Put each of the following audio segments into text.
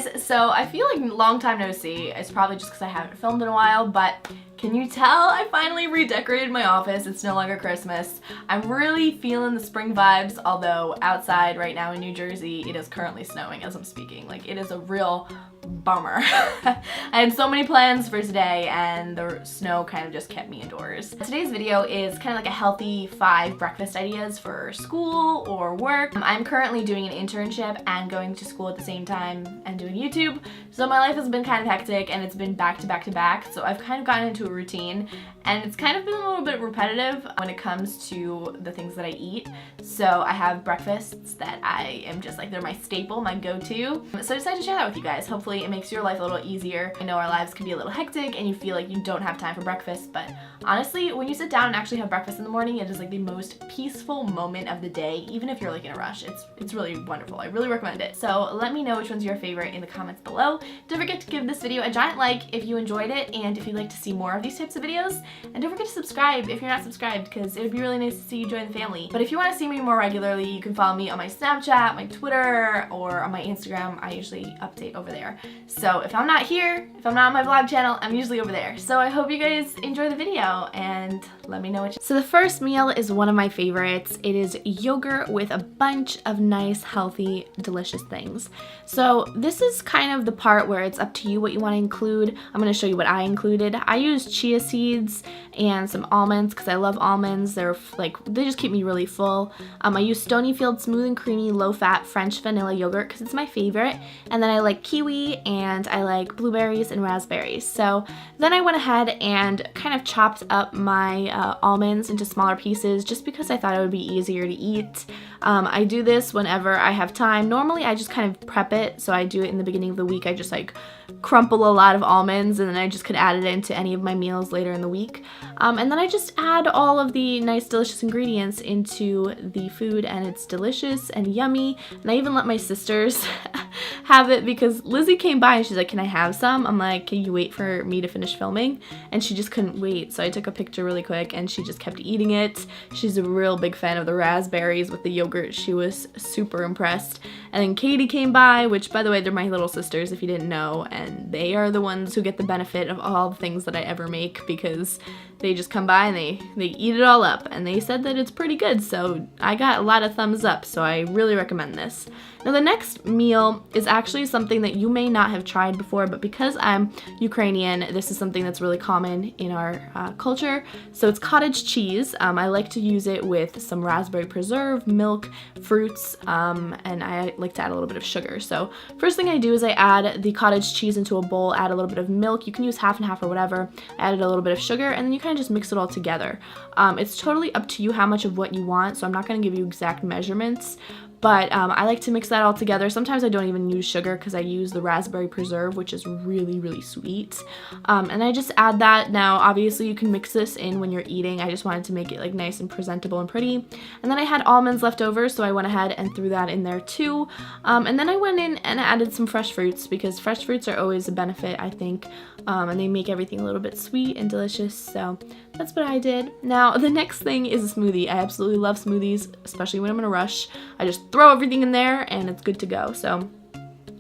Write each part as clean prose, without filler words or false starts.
guys, so I feel like long time no see. It's probably just because I haven't filmed in a while, but can you tell I finally redecorated my office? It's no longer Christmas. I'm really feeling the spring vibes, although outside right now in New Jersey, it is currently snowing as I'm speaking. Like, it is a real bummer. I had so many plans for today and the snow kind of just kept me indoors. Today's video is kind of like a healthy 5 breakfast ideas for school or work. I'm currently doing an internship and going to school at the same time and doing YouTube, so my life has been kind of hectic and it's been back to back to back, so I've kind of gotten into a routine and it's kind of been a little bit repetitive when it comes to the things that I eat. So I have breakfasts that I am just like, they're my staple, my go-to. So I decided to share that with you guys. Hopefully it makes your life a little easier. I know our lives can be a little hectic and you feel like you don't have time for breakfast, but honestly, when you sit down and actually have breakfast in the morning, it is like the most peaceful moment of the day, even if you're like in a rush. It's really wonderful. I really recommend it. So let me know which one's your favorite in the comments below. Don't forget to give this video a giant like if you enjoyed it and if you'd like to see more of these types of videos. And don't forget to subscribe if you're not subscribed, because it would be really nice to see you join the family. But if you want to see me more regularly, you can follow me on my Snapchat, my Twitter, or on my Instagram. I usually update over there. So if I'm not here, if I'm not on my vlog channel, I'm usually over there. So I hope you guys enjoy the video and let me know what you... So the first meal is one of my favorites. It is yogurt with a bunch of nice, healthy, delicious things. So this is kind of the part where it's up to you what you want to include. I'm going to show you what I included. I used chia seeds and some almonds because I love almonds. They're like, they just keep me really full. I use Stonyfield smooth and creamy low-fat French vanilla yogurt because it's my favorite. And then I like kiwi and I like blueberries and raspberries. So then I went ahead and kind of chopped up my almonds into smaller pieces just because I thought it would be easier to eat. I do this whenever I have time. Normally I just kind of prep it, so I do it in the beginning of the week. I just like crumple a lot of almonds and then I just could add it into any of my meals later in the week. And then I just add all of the nice delicious ingredients into the food and it's delicious and yummy. And I even let my sisters have it because Lizzie came by and she's like, "Can I have some?" I'm like, "Can you wait for me to finish filming?" And she just couldn't wait, so I took a picture really quick and she just kept eating it. She's a real big fan of the raspberries with the yogurt. She was super impressed. And then Katie came by, which by the way, they're my little sisters if you didn't know, and they are the ones who get the benefit of all the things that I ever make because they just come by and they eat it all up, and they said that it's pretty good, so I got a lot of thumbs up, so I really recommend this. Now the next meal is actually something that you may not have tried before, but because I'm Ukrainian, this is something that's really common in our culture. So it's cottage cheese. I like to use it with some raspberry preserve, milk, fruits, and I like to add a little bit of sugar. So first thing I do is I add the cottage cheese into a bowl, add a little bit of milk. You can use half and half or whatever. I added a little bit of sugar, and then you kind of just mix it all together. It's totally up to you how much of what you want, so I'm not going to give you exact measurements. But I like to mix that all together. Sometimes I don't even use sugar because I use the raspberry preserve, which is really, really sweet. And I just add that. Now, obviously, you can mix this in when you're eating. I just wanted to make it like nice and presentable and pretty. And then I had almonds left over, so I went ahead and threw that in there too. And then I went in and added some fresh fruits because fresh fruits are always a benefit, I think. And they make everything a little bit sweet and delicious. So that's what I did. Now, the next thing is a smoothie. I absolutely love smoothies, especially when I'm in a rush. I just throw everything in there and it's good to go. So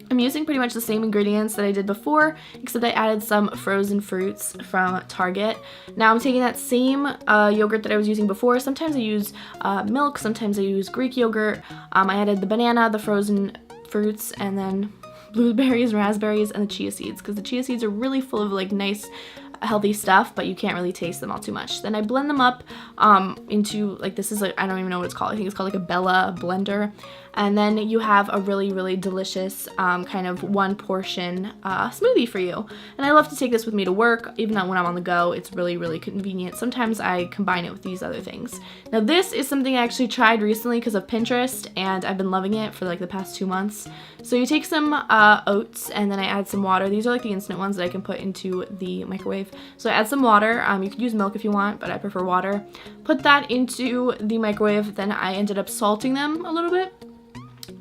I'm using pretty much the same ingredients that I did before, except I added some frozen fruits from Target. Now I'm taking that same yogurt that I was using before. Sometimes I use milk, sometimes I use Greek yogurt. I added the banana, the frozen fruits, and then blueberries, raspberries, and the chia seeds, because the chia seeds are really full of like nice healthy stuff, but you can't really taste them all too much. Then I blend them up into like, this is like, I don't even know what it's called. I think it's called like a Bella blender. And then you have a really, really delicious kind of one portion smoothie for you. And I love to take this with me to work, even when I'm on the go. It's really, really convenient. Sometimes I combine it with these other things. Now this is something I actually tried recently because of Pinterest, and I've been loving it for like the past 2 months. So you take some oats and then I add some water. These are like the instant ones that I can put into the microwave. So I add some water. You could use milk if you want, but I prefer water. Put that into the microwave. Then I ended up salting them a little bit.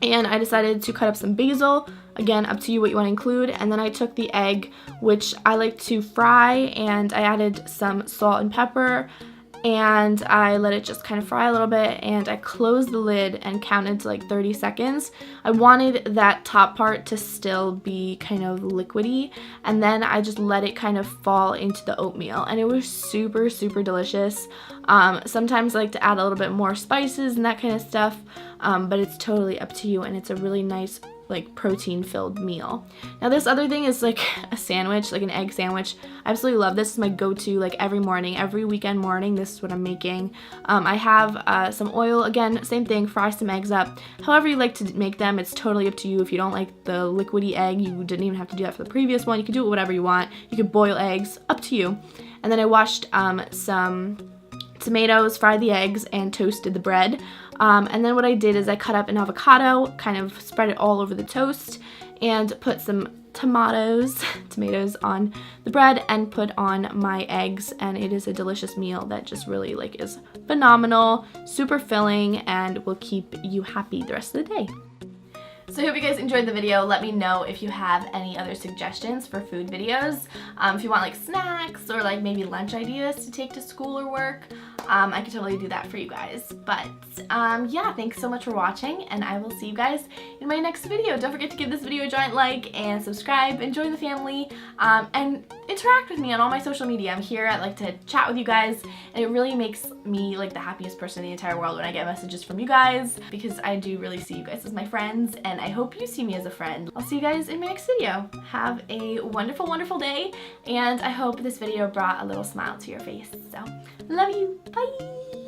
And I decided to cut up some basil, again up to you what you want to include, and then I took the egg, which I like to fry, and I added some salt and pepper, and I let it just kind of fry a little bit, and I closed the lid and counted to like 30 seconds. I wanted that top part to still be kind of liquidy, and then I just let it kind of fall into the oatmeal, and it was super, super delicious. Sometimes I like to add a little bit more spices and that kind of stuff, but it's totally up to you, and it's a really nice like protein filled meal. Now this other thing is like a sandwich, like an egg sandwich. I absolutely love this. It's my go-to like every morning, every weekend morning. This is what I'm making. I have some oil, again, same thing, fry some eggs up. However you like to make them, it's totally up to you. If you don't like the liquidy egg, you didn't even have to do that for the previous one. You can do it whatever you want. You could boil eggs, up to you. And then I washed some tomatoes, fried the eggs, and toasted the bread. And then what I did is I cut up an avocado, kind of spread it all over the toast, and put some tomatoes on the bread and put on my eggs, and it is a delicious meal that just really like is phenomenal, super filling, and will keep you happy the rest of the day. So I hope you guys enjoyed the video. Let me know if you have any other suggestions for food videos. If you want like snacks or like maybe lunch ideas to take to school or work, I could totally do that for you guys. But yeah, thanks so much for watching, and I will see you guys in my next video. Don't forget to give this video a giant like and subscribe and join the family, and interact with me on all my social media. I'm here. I like to chat with you guys, and it really makes me like the happiest person in the entire world when I get messages from you guys, because I do really see you guys as my friends, and I hope you see me as a friend. I'll see you guys in my next video. Have a wonderful, wonderful day, and I hope this video brought a little smile to your face. So, love you. Bye!